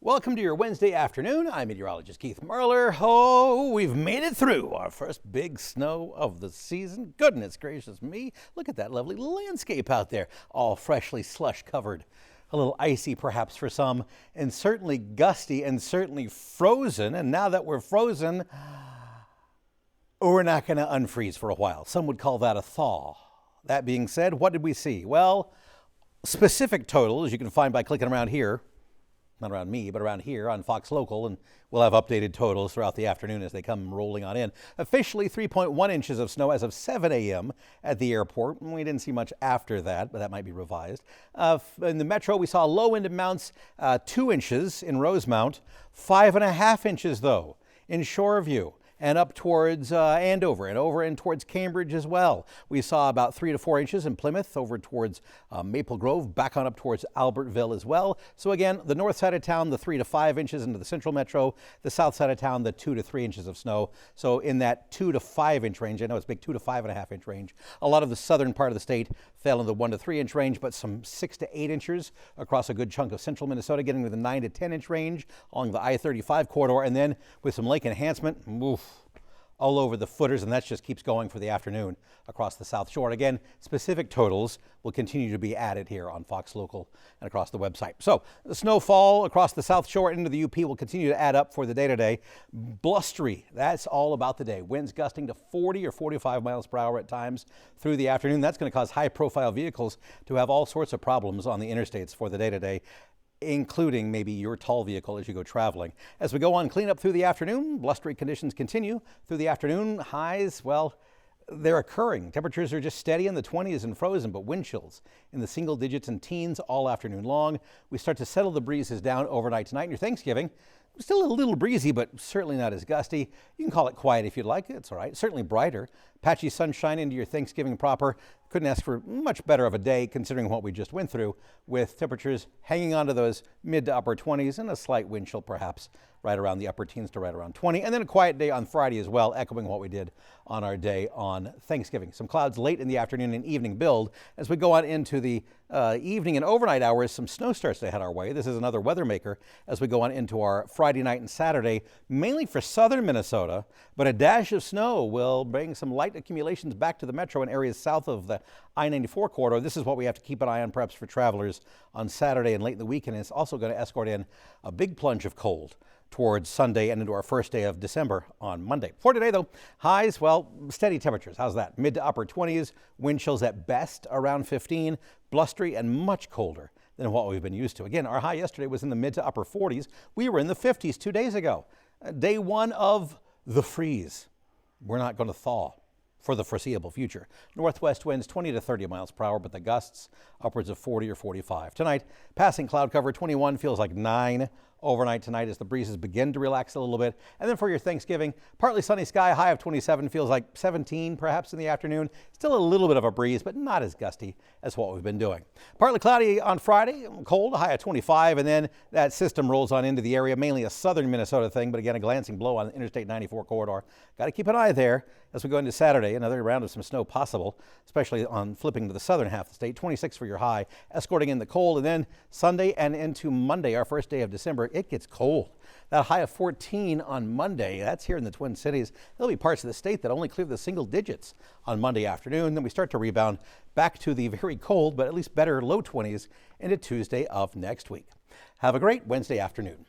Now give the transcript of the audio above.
Welcome to your Wednesday afternoon. I'm meteorologist Keith Marler. Oh, we've made it through our first big snow of the season. Goodness gracious me. Look at that lovely landscape out there, all freshly slush covered. A little icy perhaps for some, and certainly gusty and certainly frozen. And now that we're frozen, we're not going to unfreeze for a while. Some would call that a thaw. That being said, what did we see? Well, specific totals you can find by clicking around here. Not around me, but around here on Fox Local, and we'll have updated totals throughout the afternoon as they come rolling on in. Officially 3.1 inches of snow as of 7 a.m. at the airport. We didn't see much after that, but that might be revised. In the metro, we saw low end amounts, 2 inches in Rosemount, 5.5 inches though in Shoreview, and up towards Andover and over and towards Cambridge as well. We saw about 3 to 4 inches in Plymouth, over towards Maple Grove, back on up towards Albertville as well. So again, the north side of town, the 3 to 5 inches into the central metro, the south side of town, the 2 to 3 inches of snow. So in that 2 to 5 inch range, I know it's big, 2 to 5.5 inch range. A lot of the southern part of the state fell in the 1 to 3 inch range, but some 6 to 8 inches across a good chunk of central Minnesota, getting to the 9 to 10 inch range along the I-35 corridor, and then with some lake enhancement, all over the footers, and that just keeps going for the afternoon across the South Shore. And again, specific totals will continue to be added here on Fox Local and across the website. So the snowfall across the South Shore into the UP will continue to add up for the day-to-day. Blustery, that's all about the day. Winds gusting to 40 or 45 miles per hour at times through the afternoon. That's going to cause high-profile vehicles to have all sorts of problems on the interstates for the day-to-day, including maybe your tall vehicle as you go traveling. As we go on cleanup through the afternoon, blustery conditions continue through the afternoon. Highs, well, they're occurring. Temperatures are just steady in the 20s and frozen, but wind chills in the single digits and teens all afternoon long. We start to settle the breezes down overnight tonight. And your Thanksgiving, still a little breezy, but certainly not as gusty. You can call it quiet if you'd like. It's all right. Certainly brighter. Patchy sunshine into your Thanksgiving proper. Couldn't ask for much better of a day considering what we just went through, with temperatures hanging on to those mid to upper 20s and a slight wind chill perhaps right around the upper teens to right around 20. And then a quiet day on Friday as well, echoing what we did on our day on Thanksgiving. Some clouds late in the afternoon and evening build. As we go on into the evening and overnight hours, some snow starts to head our way. This is another weather maker as we go on into our Friday night and Saturday, mainly for southern Minnesota, but a dash of snow will bring some light accumulations back to the metro and areas south of the I-94 corridor. This is what we have to keep an eye on perhaps for travelers on Saturday and late in the weekend. It's also going to escort in a big plunge of cold towards Sunday and into our first day of December on Monday. For today, though, highs, well, steady temperatures. How's that? Mid to upper 20s, wind chills at best around 15, blustery and much colder than what we've been used to. Again, our high yesterday was in the mid to upper 40s. We were in the 50s 2 days ago. Day one of the freeze. We're not going to thaw for the foreseeable future. Northwest winds 20 to 30 miles per hour, but the gusts upwards of 40 or 45. Tonight, passing cloud cover 21 feels like 9 overnight tonight as the breezes begin to relax a little bit. And then for your Thanksgiving, partly sunny sky, high of 27, feels like 17 perhaps in the afternoon. Still a little bit of a breeze, but not as gusty as what we've been doing. Partly cloudy on Friday, cold, high of 25, and then that system rolls on into the area, mainly a southern Minnesota thing, but again, a glancing blow on the Interstate 94 corridor. Got to keep an eye there as we go into Saturday. Another round of some snow possible, especially on flipping to the southern half of the state. 26 for your high, escorting in the cold. And then Sunday and into Monday, our first day of December, it gets cold. That high of 14 on Monday, that's here in the Twin Cities. There'll be parts of the state that only clear the single digits on Monday afternoon. Then we start to rebound back to the very cold, but at least better low 20s into Tuesday of next week. Have a great Wednesday afternoon.